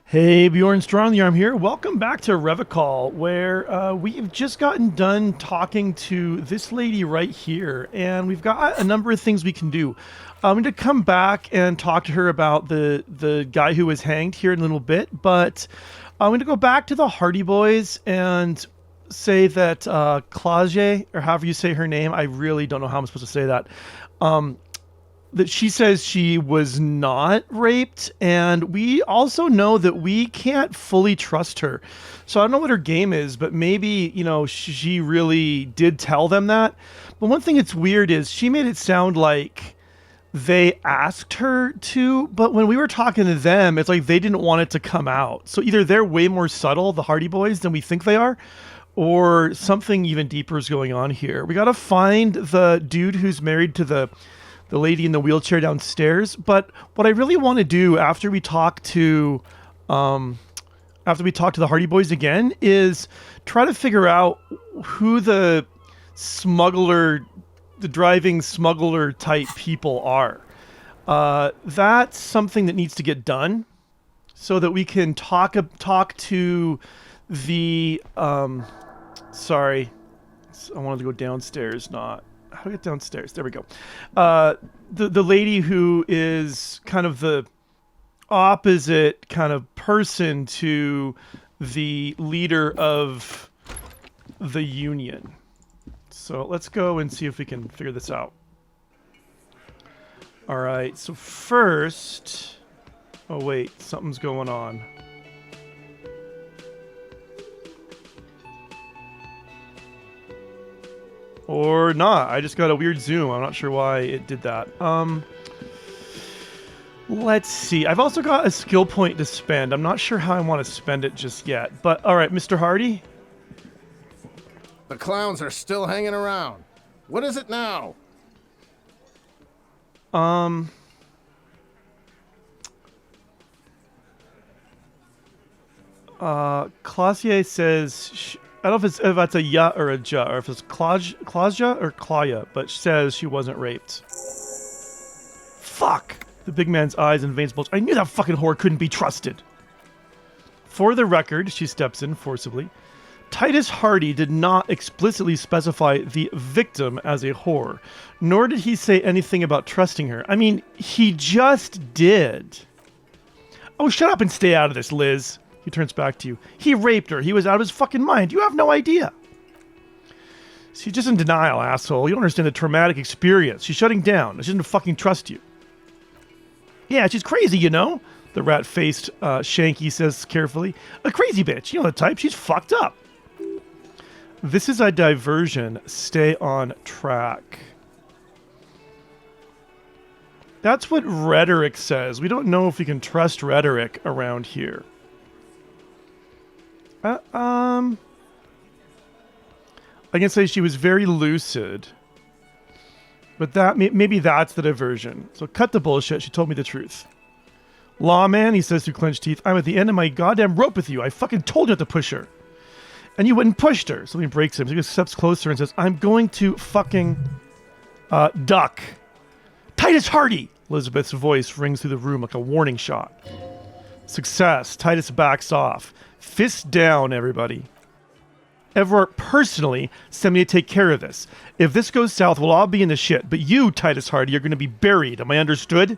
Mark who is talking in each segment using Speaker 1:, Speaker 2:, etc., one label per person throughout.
Speaker 1: Hey, Bjorn, Strongndarm here. Welcome back to Revicall, where we've just gotten done talking to this lady right here, and we've got a number of things we can do. I'm going to come back and talk to her about the guy who was hanged here in a little bit, but I'm going to go back to the Hardy Boys and say that Claude, or however you say her name, I really don't know how I'm supposed to say that, that she says she was not raped, and we also know that we can't fully trust her. So I don't know what her game is, but maybe, she really did tell them that. But one thing that's weird is she made it sound like they asked her to, but when we were talking to them, it's like they didn't want it to come out. So either they're way more subtle, the Hardy Boys, than we think they are, or something even deeper is going on here. We got to find the dude who's married to the lady in the wheelchair downstairs. But what I really want to do after we talk to the Hardy Boys again is try to figure out who the driving smuggler type people are. That's something that needs to get done so that we can talk to the sorry, I wanted to go downstairs, not how do I get downstairs? There we go. The lady who is kind of the opposite kind of person to the leader of the union. So let's go and see if we can figure this out. All right. So first, oh wait, something's going on. Or not. I just got a weird zoom. I'm not sure why it did that. Let's see. I've also got a skill point to spend. I'm not sure how I want to spend it just yet. But, all right, Mr. Hardy?
Speaker 2: The clowns are still hanging around. What is it now?
Speaker 1: Clausier says... I don't know if that's a ya or a ja, or if it's Claudia or Claudia, but she says she wasn't raped. Fuck! The big man's eyes and veins bulge. I knew that fucking whore couldn't be trusted. For the record, she steps in forcibly. Titus Hardy did not explicitly specify the victim as a whore, nor did he say anything about trusting her. I mean, he just did. Oh, shut up and stay out of this, Liz. He turns back to you. He raped her. He was out of his fucking mind. You have no idea. She's just in denial, asshole. You don't understand the traumatic experience. She's shutting down. She doesn't fucking trust you. Yeah, she's crazy, you know? The rat-faced Shanky says carefully. A crazy bitch. You know the type. She's fucked up. This is a diversion. Stay on track. That's what rhetoric says. We don't know if we can trust rhetoric around here. I can say she was very lucid, but that maybe that's the diversion. So cut the bullshit. She told me the truth. Lawman, he says through clenched teeth, I'm at the end of my goddamn rope with you. I fucking told you not to push her, and you wouldn't pushed her. Something breaks him. So he steps closer and says, I'm going to fucking duck. Titus Hardy! Elizabeth's voice rings through the room like a warning shot. Success. Titus backs off. Fist down, everybody. Everett personally sent me to take care of this. If this goes south, we'll all be in the shit. But you, Titus Hardy, are going to be buried. Am I understood?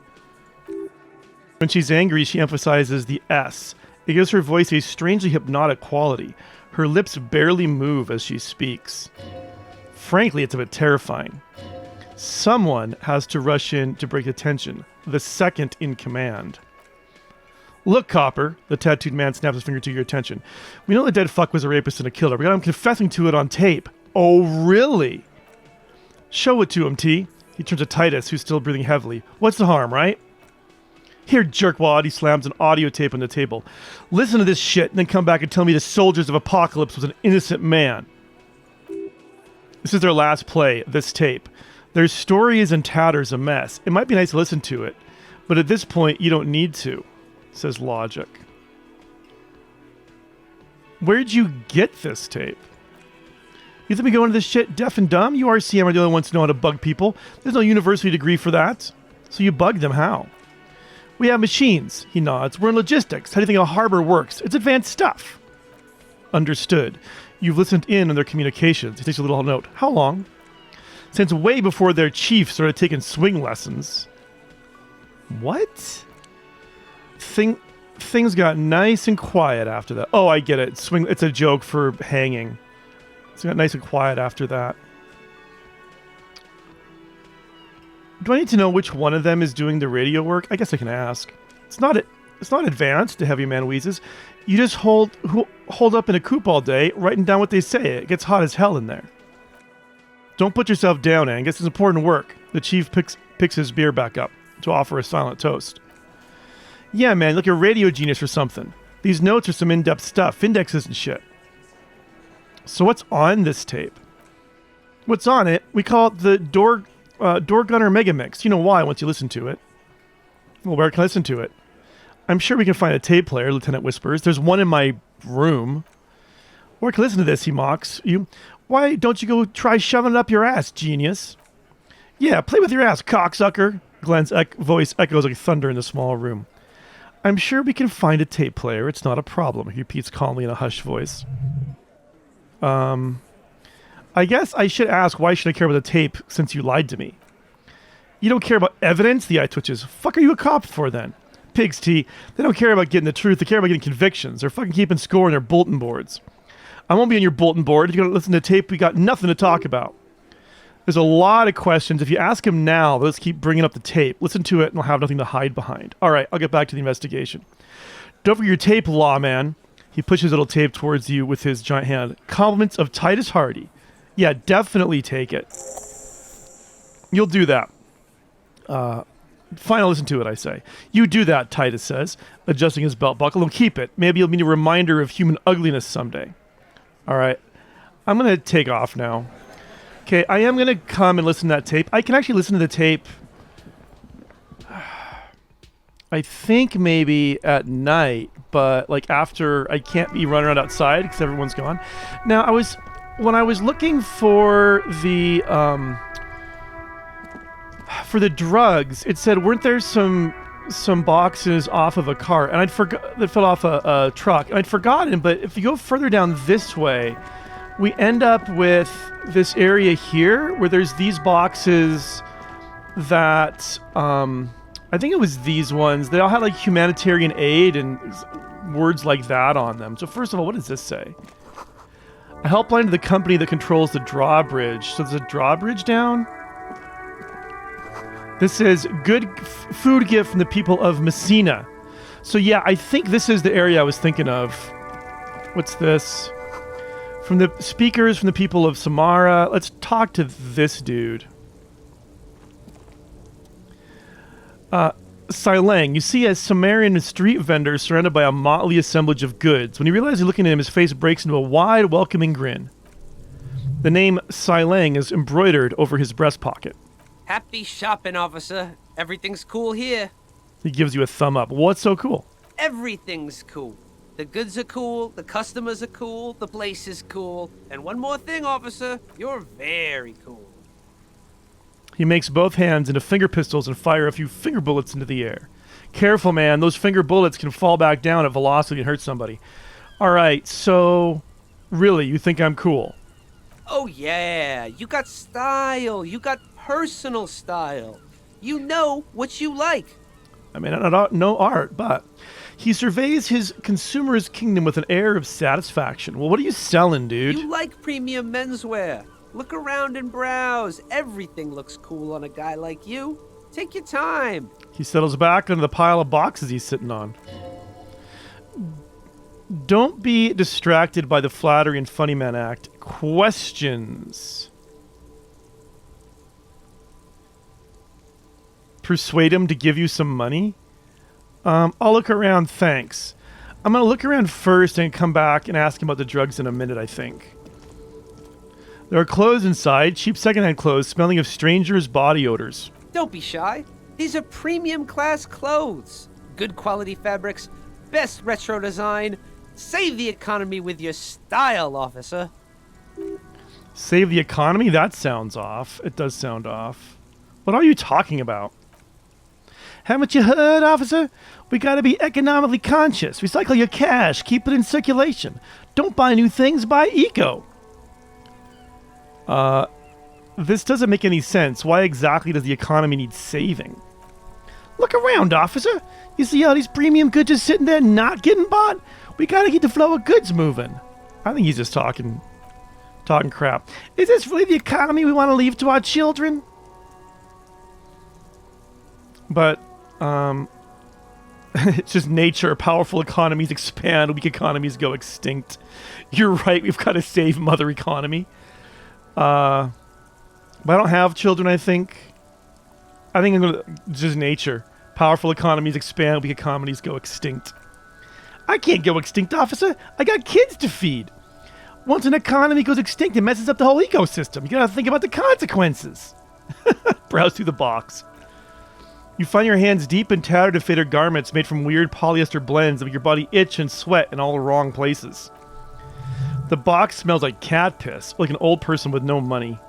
Speaker 1: When she's angry, she emphasizes the S. It gives her voice a strangely hypnotic quality. Her lips barely move as she speaks. Frankly, it's a bit terrifying. Someone has to rush in to break the tension. The second in command. Look, Copper, the tattooed man snaps his finger to your attention. We know the dead fuck was a rapist and a killer. We got him confessing to it on tape. Oh, really? Show it to him, T. He turns to Titus, who's still breathing heavily. What's the harm, right? Here, jerkwad, he slams an audio tape on the table. Listen to this shit and then come back and tell me the Soldiers of Apocalypse was an innocent man. This is their last play, this tape. Their story is in tatters, a mess. It might be nice to listen to it, but at this point, you don't need to. Says Logic. Where'd you get this tape? You think we go into this shit deaf and dumb? You RCM are the only ones to know how to bug people. There's no university degree for that. So you bug them how? We have machines, he nods. We're in logistics. How do you think a harbor works? It's advanced stuff. Understood. You've listened in on their communications. He takes a little note. How long? Since way before their chief started taking swing lessons. What? Things got nice and quiet after that. Oh, I get it. Swing. It's a joke for hanging. It's got nice and quiet after that. Do I need to know which one of them is doing the radio work? I guess I can ask. It's not advanced, the heavy man wheezes. You just hold up in a coop all day, writing down what they say. It gets hot as hell in there. Don't put yourself down, Angus. It's important work. The chief picks his beer back up to offer a silent toast. Yeah, man, like a radio genius or something. These notes are some in-depth stuff, indexes and shit. So what's on this tape? What's on it? We call it the Door Gunner Mega Mix. You know why once you listen to it. Well, where can I listen to it? I'm sure we can find a tape player, Lieutenant whispers. There's one in my room. Or I can listen to this, he mocks. Why don't you go try shoving it up your ass, genius? Yeah, play with your ass, cocksucker. Glenn's voice echoes like thunder in the small room. I'm sure we can find a tape player. It's not a problem, he repeats calmly in a hushed voice. I guess I should ask, why should I care about the tape since you lied to me? You don't care about evidence? The eye twitches. Fuck are you a cop for then? Pig's tea. They don't care about getting the truth. They care about getting convictions. They're fucking keeping score on their bulletin boards. I won't be on your bulletin board. If you're going to listen to tape, we got nothing to talk about. There's a lot of questions. If you ask him now, let's keep bringing up the tape. Listen to it and we'll have nothing to hide behind. All right, I'll get back to the investigation. Don't forget your tape, lawman. He pushes a little tape towards you with his giant hand. Compliments of Titus Hardy. Yeah, definitely take it. You'll do that. Fine, I'll listen to it, I say. You do that, Titus says, adjusting his belt buckle, and keep it. Maybe it'll be a reminder of human ugliness someday. All right, I'm going to take off now. Okay, I am going to come and listen to that tape. I can actually listen to the tape, I think maybe at night, but like after, I can't be running around outside because everyone's gone. Now, when I was looking for the drugs, it said, weren't there some boxes off of a car? And I'd forgot that fell off a truck. And I'd forgotten, but if you go further down this way, we end up with this area here where there's these boxes that, I think it was these ones. They all had like humanitarian aid and words like that on them. So first of all, what does this say? A helpline to the company that controls the drawbridge. So there's a drawbridge down? This says, good food gift from the people of Messina. So yeah, I think this is the area I was thinking of. What's this? From the speakers from the people of Samara. Let's talk to this dude. Silang, you see a Samarian street vendor surrounded by a motley assemblage of goods. When you realize you're looking at him, his face breaks into a wide, welcoming grin. The name Silang is embroidered over his breast pocket.
Speaker 3: Happy shopping, officer. Everything's cool here.
Speaker 1: He gives you a thumb up. What's so cool?
Speaker 3: Everything's cool. The goods are cool, the customers are cool, the place is cool. And one more thing, officer, you're very cool.
Speaker 1: He makes both hands into finger pistols and fire a few finger bullets into the air. Careful, man. Those finger bullets can fall back down at velocity and hurt somebody. All right, so really, you think I'm cool?
Speaker 3: Oh, yeah. You got style. You got personal style. You know what you like.
Speaker 1: I mean, I don't know art, but he surveys his consumer's kingdom with an air of satisfaction. Well, what are you selling, dude?
Speaker 3: You like premium menswear. Look around and browse. Everything looks cool on a guy like you. Take your time.
Speaker 1: He settles back onto the pile of boxes he's sitting on. Don't be distracted by the flattery and funny man act. Questions. Persuade him to give you some money? I'll look around, thanks. I'm going to look around first and come back and ask him about the drugs in a minute, I think. There are clothes inside, cheap secondhand clothes smelling of strangers' body odors.
Speaker 3: Don't be shy. These are premium class clothes. Good quality fabrics, best retro design. Save the economy with your style, officer.
Speaker 1: Save the economy? That sounds off. It does sound off. What are you talking about? Haven't you heard, officer? We gotta be economically conscious. Recycle your cash. Keep it in circulation. Don't buy new things. Buy eco. This doesn't make any sense. Why exactly does the economy need saving? Look around, officer. You see all these premium goods just sitting there not getting bought? We gotta keep the flow of goods moving. I think he's just talking crap. Is this really the economy we want to leave to our children? But, it's just nature. Powerful economies expand, weak economies go extinct. You're right, we've got to save mother economy. But I don't have children, I think. I'm gonna, just nature. Powerful economies expand, weak economies go extinct. I can't go extinct, officer. I got kids to feed. Once an economy goes extinct, it messes up the whole ecosystem. You gotta think about the consequences. Browse through the box. You find your hands deep in tattered and faded garments made from weird polyester blends that make your body itch and sweat in all the wrong places. The box smells like cat piss, like an old person with no money.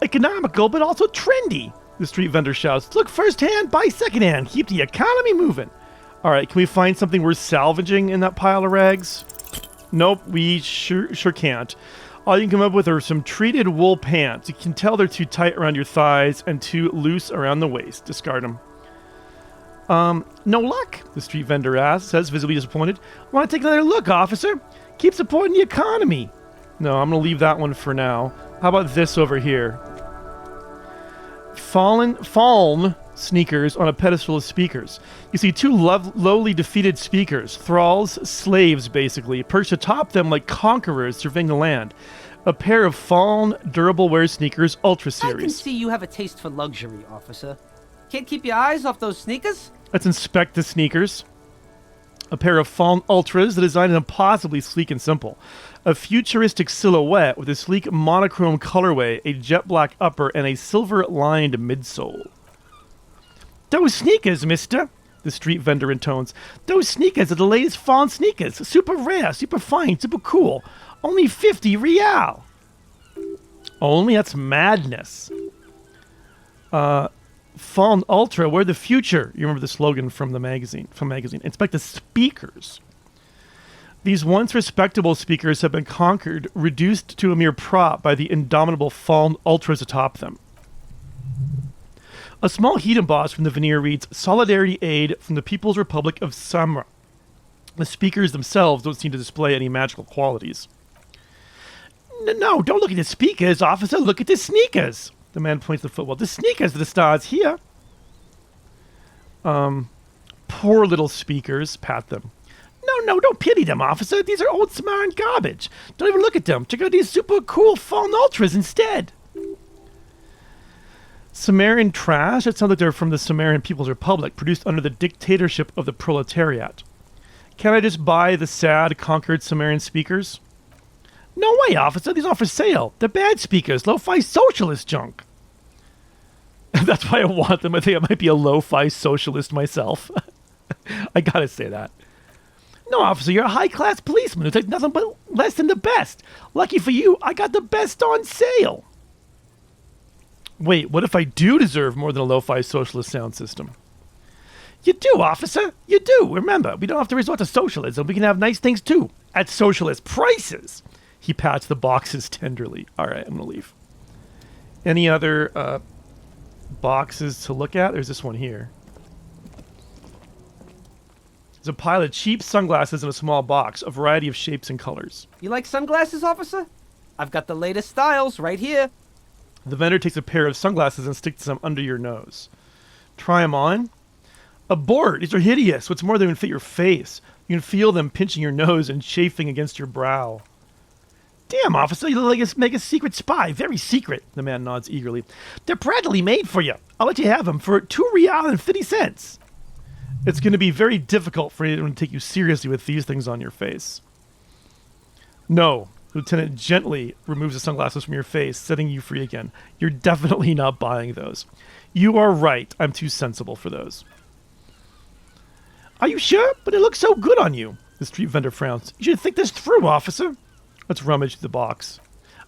Speaker 1: Economical, but also trendy, the street vendor shouts. Look firsthand, buy secondhand. Keep the economy moving. All right, can we find something worth salvaging in that pile of rags? Nope, we sure can't. All you can come up with are some treated wool pants. You can tell they're too tight around your thighs and too loose around the waist. Discard them. No luck? The street vendor says, visibly disappointed. Want to take another look, officer? Keep supporting the economy. No, I'm going to leave that one for now. How about this over here? Fallen sneakers on a pedestal of speakers. You see two lowly defeated speakers, thralls, slaves basically, perched atop them like conquerors surveying the land. A pair of fallen durable wear sneakers, Ultra Series.
Speaker 3: I can see you have a taste for luxury, officer. Can't keep your eyes off those sneakers?
Speaker 1: Let's inspect the sneakers. A pair of fallen Ultras, the design is impossibly sleek and simple. A futuristic silhouette with a sleek monochrome colorway, a jet black upper, and a silver-lined midsole. Those sneakers, mister, the street vendor intones. Those sneakers are the latest fallen sneakers. Super rare, super fine, super cool. Only 50 real. Only? That's madness. Fallen Ultra, we're the future. You remember the slogan from the magazine. Inspect the speakers. These once respectable speakers have been conquered, reduced to a mere prop by the indomitable Fallen Ultras atop them. A small heat emboss from the veneer reads, Solidarity Aid from the People's Republic of Samra. The speakers themselves don't seem to display any magical qualities. No, don't look at the speakers, officer. Look at the sneakers. The man points to the footwell. The sneakers are the stars here. Poor little speakers. Pat them. No, don't pity them, officer. These are old Samaran garbage. Don't even look at them. Check out these super cool Fallen Ultras instead. Sumerian trash? It sounds like they're from the Sumerian People's Republic, produced under the dictatorship of the proletariat. Can I just buy the sad, conquered Sumerian speakers? No way, officer. These aren't for sale. They're bad speakers. Lo-fi socialist junk. That's why I want them. I think I might be a lo-fi socialist myself. I gotta say that. No, officer, you're a high-class policeman who takes nothing but less than the best. Lucky for you, I got the best on sale. Wait, what if I do deserve more than a lo-fi socialist sound system? You do, officer. You do. Remember, we don't have to resort to socialism. We can have nice things, too. At socialist prices. He pats the boxes tenderly. All right, I'm going to leave. Any other boxes to look at? There's this one here. There's a pile of cheap sunglasses in a small box, a variety of shapes and colors.
Speaker 3: You like sunglasses, officer? I've got the latest styles right here.
Speaker 1: The vendor takes a pair of sunglasses and sticks them under your nose. Try them on. Abort! These are hideous. What's more, they even fit your face. You can feel them pinching your nose and chafing against your brow. Damn, officer, you look like a mega secret spy. Very secret. The man nods eagerly. They're practically made for you. I'll let you have them for $2.50. It's going to be very difficult for anyone to take you seriously with these things on your face. No. Lieutenant gently removes the sunglasses from your face, setting you free again. You're definitely not buying those. You are right. I'm too sensible for those. Are you sure? But it looks so good on you. The street vendor frowns. You should think this through, officer. Let's rummage the box.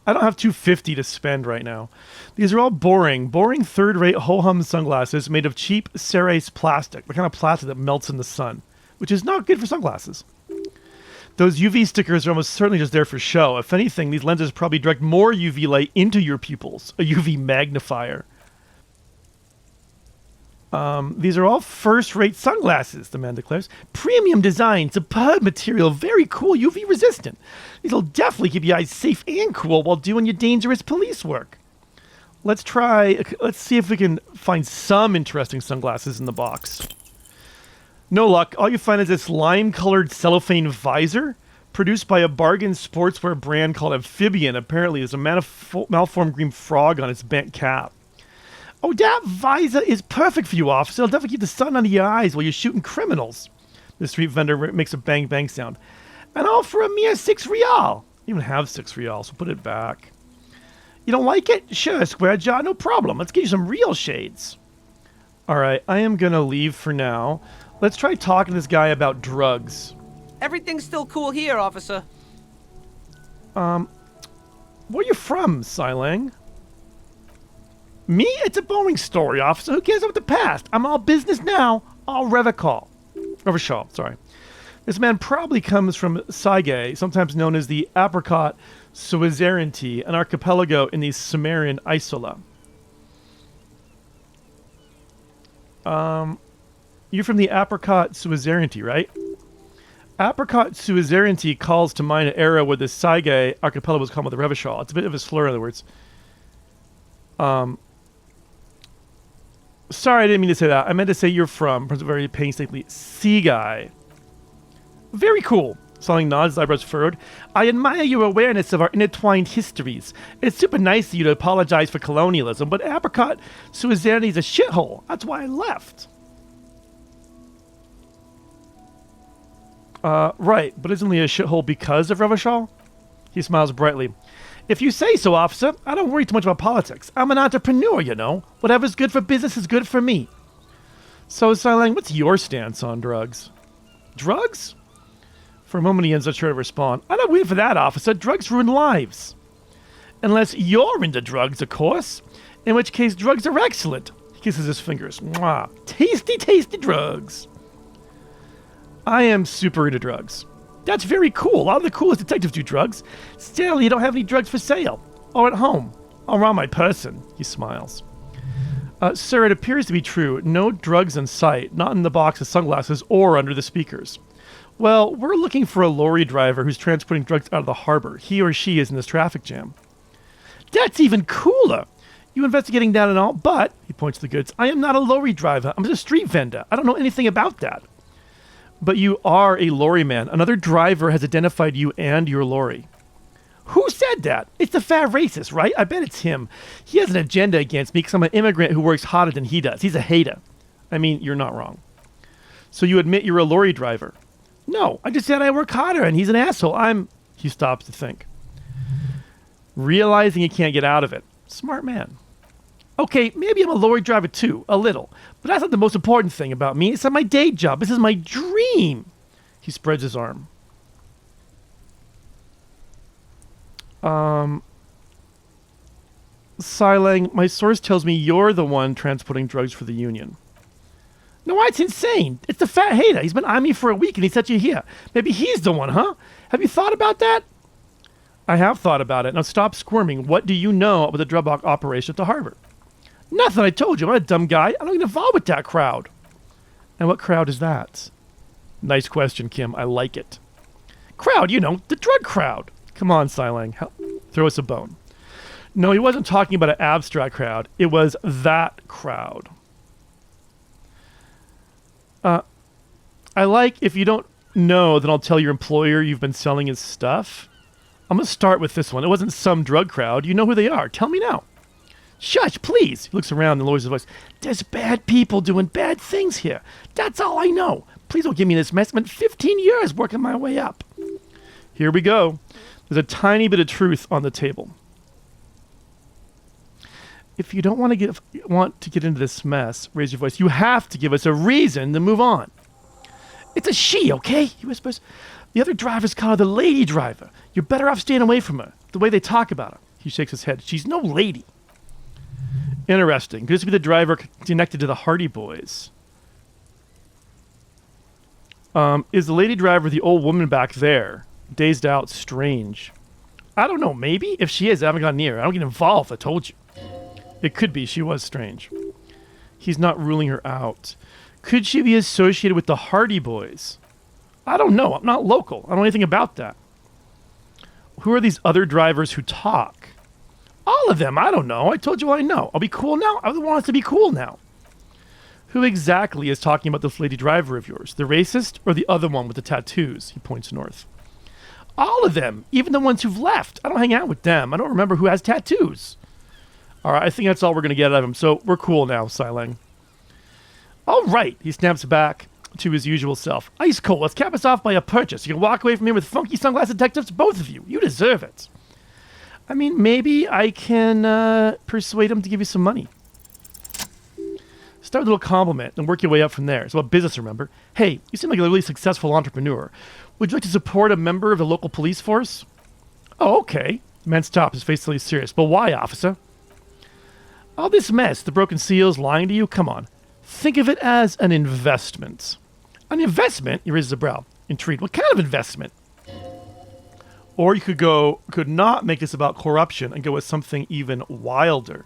Speaker 1: I don't have 250 to spend right now. These are all boring third-rate ho-hum sunglasses made of cheap Ceres plastic, the kind of plastic that melts in the sun, which is not good for sunglasses. Those UV stickers are almost certainly just there for show. If anything, these lenses probably direct more UV light into your pupils, a UV magnifier. These are all first-rate sunglasses, the man declares. Premium design, superb material, very cool, UV resistant. These will definitely keep your eyes safe and cool while doing your dangerous police work. Let's see if we can find some interesting sunglasses in the box. No luck. All you find is this lime-colored cellophane visor produced by a bargain sportswear brand called Amphibian. Apparently, there's a malformed green frog on its bent cap. Oh, that visor is perfect for you, officer. It'll definitely keep the sun under your eyes while you're shooting criminals. The street vendor makes a bang-bang sound. And all for a mere 6 real. You don't have 6 real, so put it back. You don't like it? Sure, Square Jaw, no problem. Let's get you some real shades. All right, I am going to leave for now. Let's try talking to this guy about drugs.
Speaker 3: Everything's still cool here, officer.
Speaker 1: Where are you from, Silang? Me? It's a boring story, officer. Who cares about the past? I'm all business now. All Revachol, sorry. This man probably comes from Saige, sometimes known as the Apricot Suizerenti, an archipelago in the Sumerian Isola. You're from the Apricot Suizerenti, right? Apricot Suizerenti calls to mind an era where the Saige archipelago was called with the Revachol. It's a bit of a slur, in other words. Sorry, I didn't mean to say that. I meant to say you're from, very painstakingly, Seaguy. Very cool. Selling nods, his eyebrows furrowed. I admire your awareness of our intertwined histories. It's super nice of you to apologize for colonialism, but Apricot Suizerenti is a shithole. That's why I left. Right, but isn't he a shithole because of Revachol? He smiles brightly. If you say so, officer, I don't worry too much about politics. I'm an entrepreneur, you know. Whatever's good for business is good for me. So, Silang, what's your stance on drugs? Drugs? For a moment, he ends up sure to respond. I'm not waiting for that, officer. Drugs ruin lives. Unless you're into drugs, of course. In which case, drugs are excellent. He kisses his fingers. Mwah. Tasty, tasty drugs. I am super into drugs. That's very cool. A lot of the coolest detectives do drugs. Still, you don't have any drugs for sale. Or at home. Or on my person. He smiles. Sir, it appears to be true. No drugs in sight. Not in the box of sunglasses or under the speakers. Well, we're looking for a lorry driver who's transporting drugs out of the harbor. He or she is in this traffic jam. That's even cooler. You investigating that and all, but, he points to the goods, I am not a lorry driver. I'm just a street vendor. I don't know anything about that. But you are a lorry man. Another driver has identified you and your lorry. Who said that? It's the fat racist, right? I bet it's him. He has an agenda against me because I'm an immigrant who works harder than he does. He's a hater. I mean, you're not wrong. So you admit you're a lorry driver? No, I just said I work harder and he's an asshole. He stops to think. Realizing he can't get out of it. Smart man. Okay, maybe I'm a lorry driver too, a little. But that's not the most important thing about me. It's not my day job. This is my dream. He spreads his arm. Silang, my source tells me you're the one transporting drugs for the Union. No, that's insane. It's the fat hater. He's been on me for a week and he sent you here. Maybe he's the one, huh? Have you thought about that? I have thought about it. Now stop squirming. What do you know about the drug operation at the harbor? Nothing, I told you. I'm not a dumb guy. I don't get involved with that crowd. And what crowd is that? Nice question, Kim. I like it. Crowd, you know, the drug crowd. Come on, Silang. Throw us a bone. No, he wasn't talking about an abstract crowd. It was that crowd. I like, if you don't know, then I'll tell your employer you've been selling his stuff. I'm going to start with this one. It wasn't some drug crowd. You know who they are. Tell me now. Shush, please. He looks around and lowers his voice. There's bad people doing bad things here. That's all I know. Please don't give me this mess. I spent 15 years working my way up. Here we go. There's a tiny bit of truth on the table. If you don't want to get into this mess, raise your voice. You have to give us a reason to move on. It's a she, okay? He whispers. The other driver's called the lady driver. You're better off staying away from her, the way they talk about her. He shakes his head. She's no lady. Interesting. Could this be the driver connected to the Hardy Boys? Is the lady driver the old woman back there? Dazed out, strange. I don't know, maybe? If she is, I haven't gone near her. I don't get involved, I told you. It could be. She was strange. He's not ruling her out. Could she be associated with the Hardy Boys? I don't know. I'm not local. I don't know anything about that. Who are these other drivers who talk? All of them. I don't know. I told you what I know. I'll be cool now. I want us to be cool now. Who exactly is talking about this lady driver of yours? The racist or the other one with the tattoos? He points north. All of them. Even the ones who've left. I don't hang out with them. I don't remember who has tattoos. All right. I think that's all we're going to get out of him. So we're cool now, Silang. All right. He snaps back to his usual self. Ice cold. Let's cap us off by a purchase. You can walk away from here with funky sunglass detectives, both of you. You deserve it. I mean, maybe I can persuade him to give you some money. Start with a little compliment and work your way up from there. It's about business, remember? Hey, you seem like a really successful entrepreneur. Would you like to support a member of the local police force? Oh, okay. The man stops, his face suddenly serious. But why, officer? All this mess, the broken seals, lying to you? Come on. Think of it as an investment. An investment? He raises a brow. Intrigued. What kind of investment? Or you could not make this about corruption and go with something even wilder.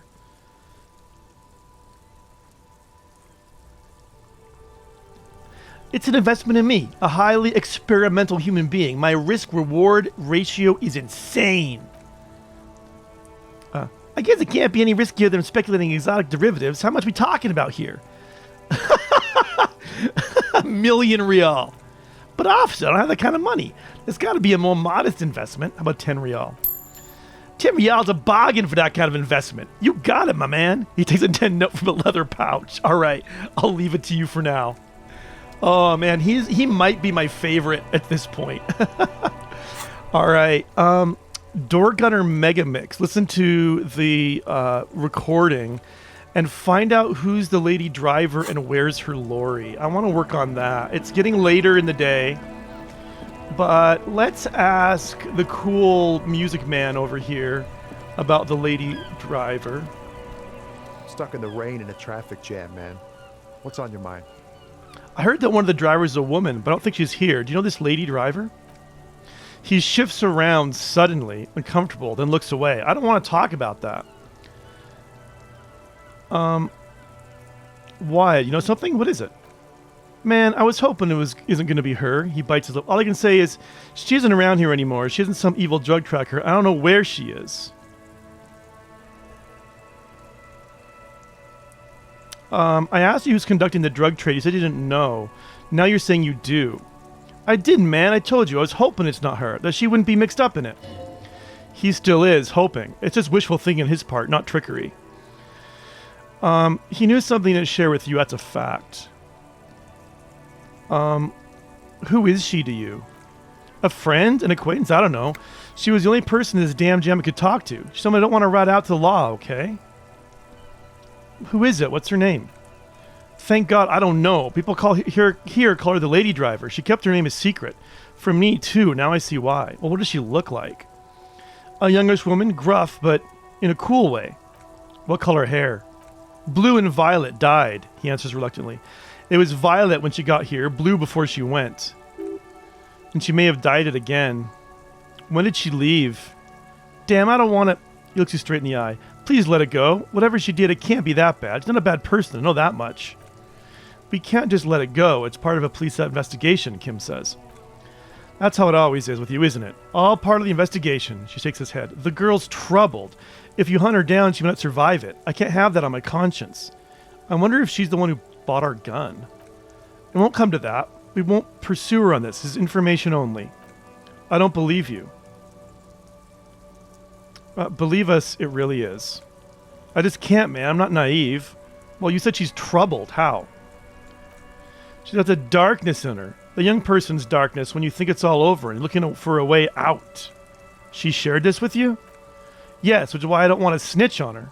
Speaker 1: It's an investment in me, a highly experimental human being. My risk-reward ratio is insane. I guess it can't be any riskier than speculating exotic derivatives. How much are we talking about here? $1 million real. But officer, I don't have that kind of money. There's got to be a more modest investment. How about 10 real? 10 real's a bargain for that kind of investment. You got it, my man. He takes a 10 note from a leather pouch. All right, I'll leave it to you for now. Oh, man, he might be my favorite at this point. All right. Door Gunner Mega Mix. Listen to the recording and find out who's the lady driver and where's her lorry. I want to work on that. It's getting later in the day, but let's ask the cool music man over here about the lady driver.
Speaker 4: Stuck in the rain in a traffic jam, man. What's on your mind?
Speaker 1: I heard that one of the drivers is a woman, but I don't think she's here. Do you know this lady driver? He shifts around suddenly, uncomfortable, then looks away. I don't want to talk about that. Why? You know something? What is it? Man, I was hoping isn't going to be her. He bites his lip. All I can say is, she isn't around here anymore. She isn't some evil drug tracker. I don't know where she is. I asked you who's conducting the drug trade. You said you didn't know. Now you're saying you do. I didn't, man. I told you. I was hoping it's not her. That she wouldn't be mixed up in it. He still is, hoping. It's just wishful thinking on his part, not trickery. He knew something to share with you. That's a fact. Who is she to you? A friend? An acquaintance? I don't know. She was the only person this damn gem could talk to. She's someone I don't want to rat out to the law, okay? Who is it? What's her name? Thank God, I don't know. People call her the lady driver. She kept her name a secret. From me, too. Now I see why. Well, what does she look like? A youngish woman, gruff, but in a cool way. What color hair? Blue and violet, dyed, he answers reluctantly. It was violet when she got here, blue before she went. And she may have dyed it again. When did she leave? Damn, I don't want to... He looks you straight in the eye. Please let it go. Whatever she did, it can't be that bad. She's not a bad person, I know that much. We can't just let it go. It's part of a police investigation, Kim says. That's how it always is with you, isn't it? All part of the investigation. She shakes his head. The girl's troubled. If you hunt her down, she may not survive it. I can't have that on my conscience. I wonder if she's the one who bought our gun. It won't come to that. We won't pursue her on this. This is information only. I don't believe you. Believe us, it really is. I just can't, man. I'm not naive. Well, you said she's troubled. How? She has a darkness in her. The young person's darkness when you think it's all over and looking for a way out. She shared this with you? Yes, which is why I don't want to snitch on her.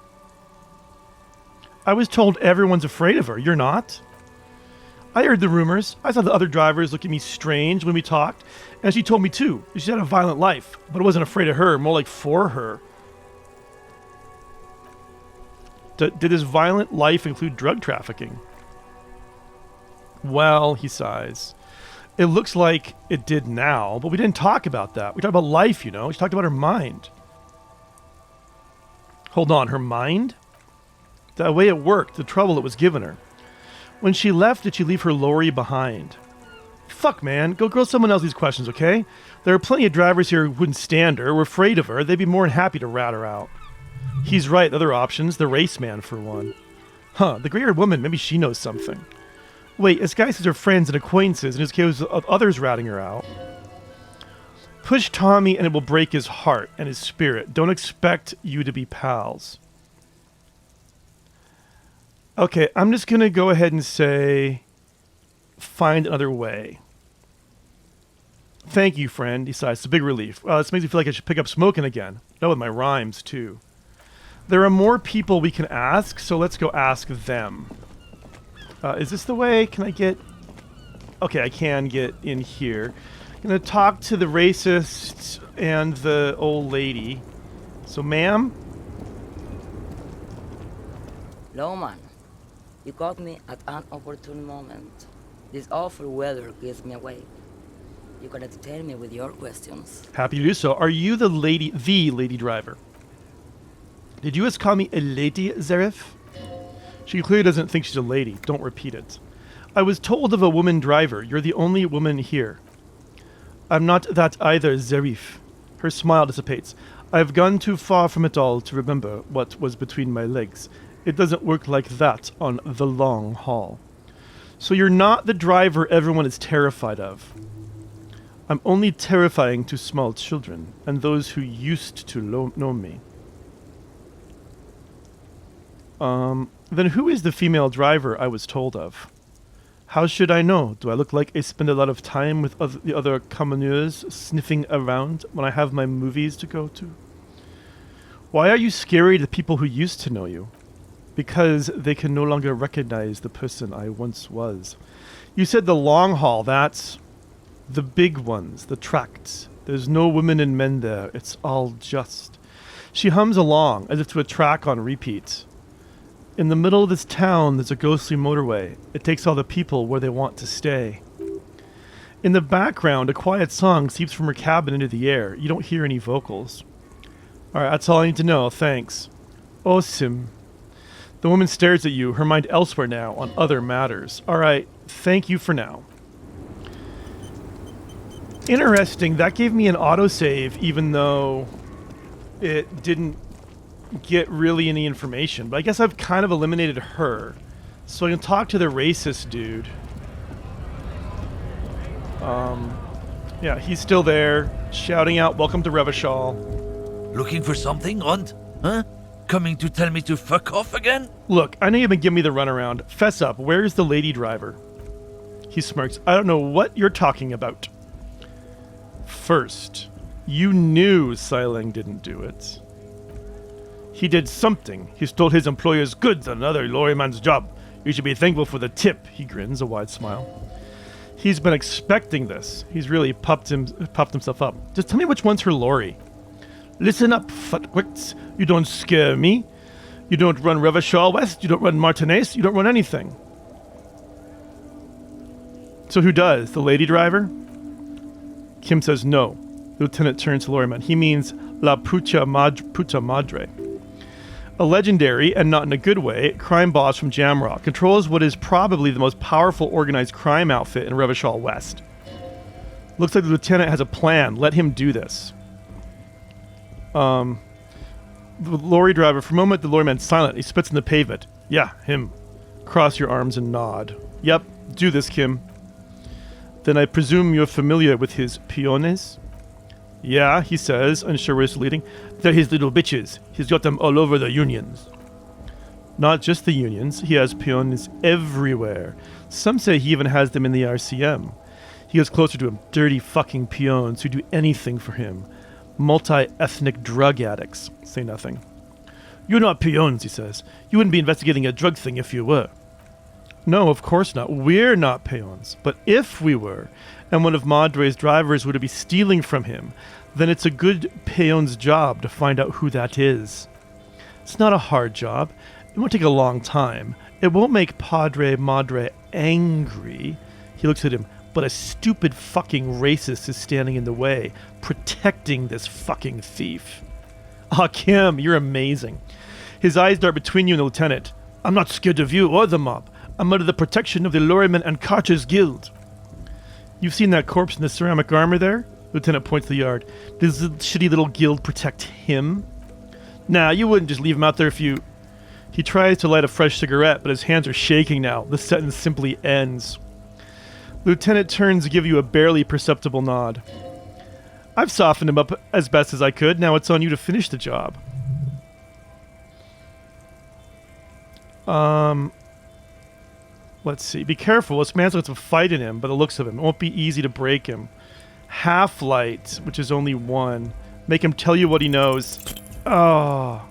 Speaker 1: I was told everyone's afraid of her. You're not? I heard the rumors. I saw the other drivers look at me strange when we talked. And she told me too. She had a violent life, but I wasn't afraid of her, more like for her. Did his violent life include drug trafficking? Well, he sighs. It looks like it did now, but we didn't talk about that. We talked about life, you know. She talked about her mind. Hold on, her mind? The way it worked, the trouble it was giving her. When she left, did she leave her lorry behind? Fuck, man. Go grill someone else these questions, okay? There are plenty of drivers here who wouldn't stand her, were afraid of her. They'd be more than happy to rat her out. He's right. Other options. The race man, for one. Huh. The gray-haired woman. Maybe she knows something. Wait, this guy says her friends and acquaintances, and his case of others ratting her out. Push Tommy and it will break his heart and his spirit. Don't expect you to be pals. Okay, I'm just going to go ahead and say, find another way. Thank you, friend, he sighs. It's a big relief. This makes me feel like I should pick up smoking again. No, with my rhymes, too. There are more people we can ask, so let's go ask them. Is this the way? Can I get... Okay, I can get in here. I'm going to talk to the racist and the old lady. So, ma'am?
Speaker 5: Lawman, you caught me at an opportune moment. This awful weather gives me away. You gotta tell me with your questions.
Speaker 1: Happy to do so. Are you the lady driver? Did you just call me a lady, Zarif? She clearly doesn't think she's a lady. Don't repeat it. I was told of a woman driver. You're the only woman here. I'm not that either, Zarif. Her smile dissipates. I've gone too far from it all to remember what was between my legs. It doesn't work like that on the long haul. So you're not the driver everyone is terrified of. I'm only terrifying to small children and those who used to know me. Then who is the female driver I was told of? How should I know? Do I look like I spend a lot of time with the other commoners sniffing around when I have my movies to go to? Why are you scary to people who used to know you? Because they can no longer recognize the person I once was. You said the long haul, that's the big ones, the tracts. There's no women and men there. It's all just. She hums along as if to a track on repeat. In the middle of this town, there's a ghostly motorway. It takes all the people where they want to stay. In the background, a quiet song seeps from her cabin into the air. You don't hear any vocals. Alright, that's all I need to know. Thanks. Awesome. The woman stares at you, her mind elsewhere now, on other matters. Alright, thank you for now. Interesting, that gave me an autosave, even though it didn't get really any information. But I guess I've kind of eliminated her. So I can talk to the racist dude. Yeah, he's still there, shouting out, welcome to Revachol.
Speaker 6: Looking for something, Hunt? Huh? Coming to tell me to fuck off again?
Speaker 1: Look, I know you've been giving me the runaround. Fess up, where's the lady driver? He smirks. I don't know what you're talking about. First, you knew Siling didn't do it. He did something. He stole his employer's goods on another lorryman's job. You should be thankful for the tip. He grins, a wide smile. He's been expecting this. He's really puffed himself up. Just tell me which one's her lorry. Listen up, futwits. You don't scare me. You don't run Revachol West. You don't run Martinez. You don't run anything. So who does? The lady driver? Kim says no. The lieutenant turns to lorryman. He means La Puta Madre. A legendary, and not in a good way, crime boss from Jamrock controls what is probably the most powerful organized crime outfit in Revachol West. Looks like the lieutenant has a plan. Let him do this. The lorry driver, for a moment the lorryman's silent. He spits in the pavement. Yeah, him. Cross your arms and nod. Yep, do this, Kim. Then I presume you're familiar with his peones? Yeah, he says, unsure where he's leading. They're his little bitches. He's got them all over the unions. Not just the unions. He has peons everywhere. Some say he even has them in the RCM. He gets closer to him. Dirty fucking peons who do anything for him. Multi-ethnic drug addicts. Say nothing. You're not peons, he says. You wouldn't be investigating a drug thing if you were. No, of course not. We're not peons. But if we were, and one of Madre's drivers were to be stealing from him, then it's a good peon's job to find out who that is. It's not a hard job. won't take a long time. It won't make Padre Madre angry. He looks at him. But a stupid fucking racist is standing in the way, protecting this fucking thief. Ah, Kim, you're amazing. His eyes dart between you and the lieutenant. I'm not scared of you or the mob. I'm under the protection of the Lorryman and Carter's Guild. You've seen that corpse in the ceramic armor there? Lieutenant points to the yard. Does the shitty little guild protect him? Nah, you wouldn't just leave him out there if you... He tries to light a fresh cigarette, but his hands are shaking now. The sentence simply ends. Lieutenant turns to give you a barely perceptible nod. I've softened him up as best as I could. Now it's on you to finish the job. Let's see. Be careful. This man's got some fight in him, by the looks of him. It won't be easy to break him. Half-light, which is only one. Make him tell you what he knows. Oh.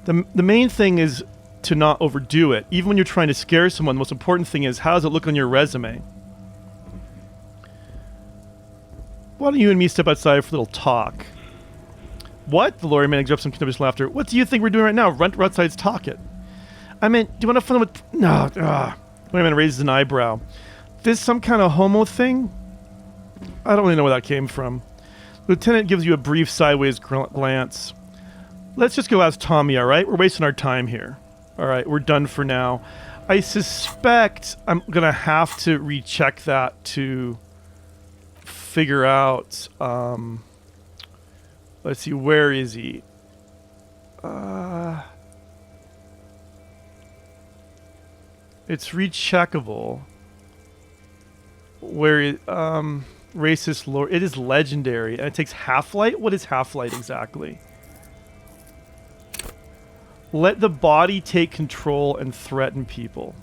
Speaker 1: The main thing is to not overdo it. Even when you're trying to scare someone, the most important thing is, how does it look on your resume? Why don't you and me step outside for a little talk? What? The lorryman erupts some contagious laughter. What do you think we're doing right now? Run outside's talk it. I mean, do you want to fun with... No. Lorryman raises an eyebrow. This some kind of homo thing? I don't really know where that came from. Lieutenant gives you a brief sideways glance. Let's just go ask Tommy, alright? We're wasting our time here. Alright, we're done for now. I suspect I'm going to have to recheck that to figure out... let's see, where is he? It's recheckable. Where is... racist lore. It is legendary. And it takes half-light? What is half-light exactly? Let the body take control and threaten people.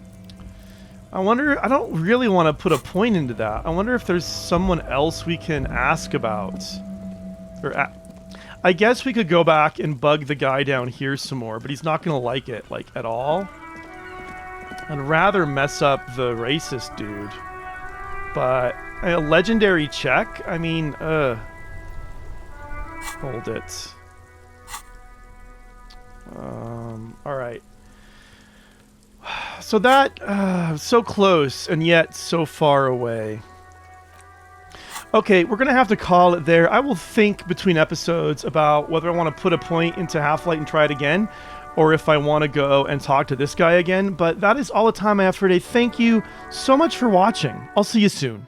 Speaker 1: I wonder... I don't really want to put a point into that. I wonder if there's someone else we can ask about. Or... I guess we could go back and bug the guy down here some more, but he's not going to like it, like, at all. I'd rather mess up the racist dude. But a legendary check? I mean, hold it. Alright. So that, so close, and yet so far away. Okay, we're going to have to call it there. I will think between episodes about whether I want to put a point into Half-Light and try it again, or if I want to go and talk to this guy again. But that is all the time I have for today. Thank you so much for watching. I'll see you soon.